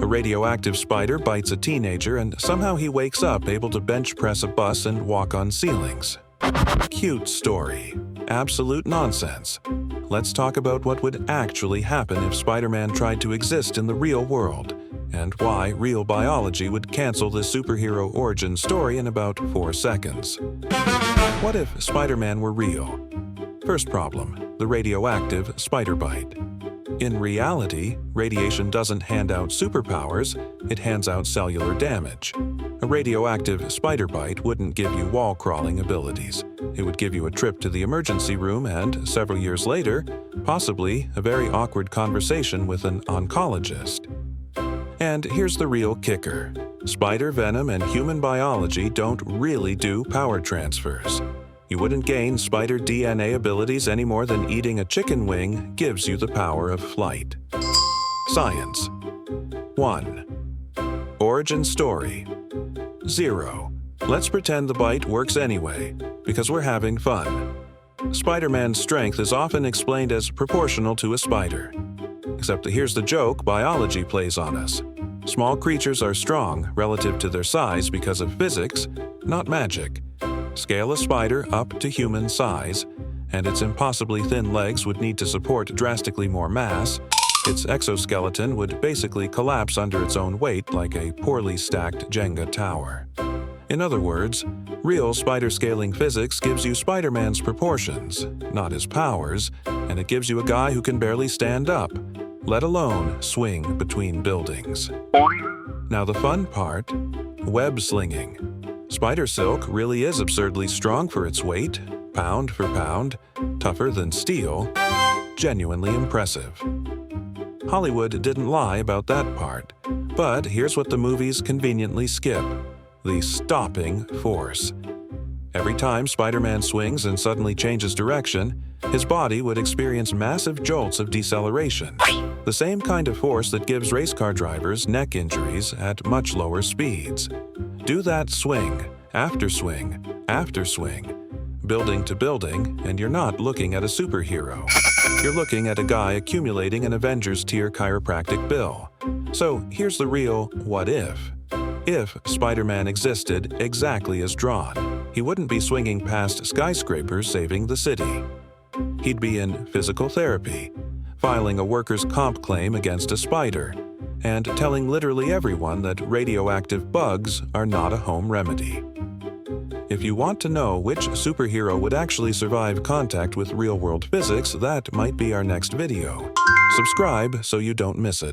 A radioactive spider bites a teenager and somehow he wakes up able to bench press a bus and walk on ceilings. Cute story. Absolute nonsense. Let's talk about what would actually happen if Spider-Man tried to exist in the real world, and why real biology would cancel this superhero origin story in about 4 seconds. What if Spider-Man were real? First problem, the radioactive spider bite. In reality, radiation doesn't hand out superpowers, it hands out cellular damage. A radioactive spider bite wouldn't give you wall-crawling abilities. It would give you a trip to the emergency room and, several years later, possibly a very awkward conversation with an oncologist. And here's the real kicker. Spider venom and human biology don't really do power transfers. You wouldn't gain spider DNA abilities any more than eating a chicken wing gives you the power of flight. Science. 1. Origin story. 0. Let's pretend the bite works anyway, because we're having fun. Spider-Man's strength is often explained as proportional to a spider. Except here's the joke biology plays on us. Small creatures are strong relative to their size because of physics, not magic. Scale a spider up to human size, and its impossibly thin legs would need to support drastically more mass. Its exoskeleton would basically collapse under its own weight like a poorly stacked Jenga tower. In other words, real spider-scaling physics gives you Spider-Man's proportions, not his powers, and it gives you a guy who can barely stand up, let alone swing between buildings. Now the fun part, web-slinging. Spider silk really is absurdly strong for its weight, pound for pound, tougher than steel, genuinely impressive. Hollywood didn't lie about that part, but here's what the movies conveniently skip: the stopping force. Every time Spider-Man swings and suddenly changes direction, his body would experience massive jolts of deceleration, the same kind of force that gives race car drivers neck injuries at much lower speeds. Do that swing, after swing, after swing, building to building, and you're not looking at a superhero. You're looking at a guy accumulating an Avengers-tier chiropractic bill. So here's the real what if. If Spider-Man existed exactly as drawn, he wouldn't be swinging past skyscrapers saving the city. He'd be in physical therapy, filing a workers' comp claim against a spider, and telling literally everyone that radioactive bugs are not a home remedy. If you want to know which superhero would actually survive contact with real-world physics, that might be our next video. Subscribe so you don't miss it.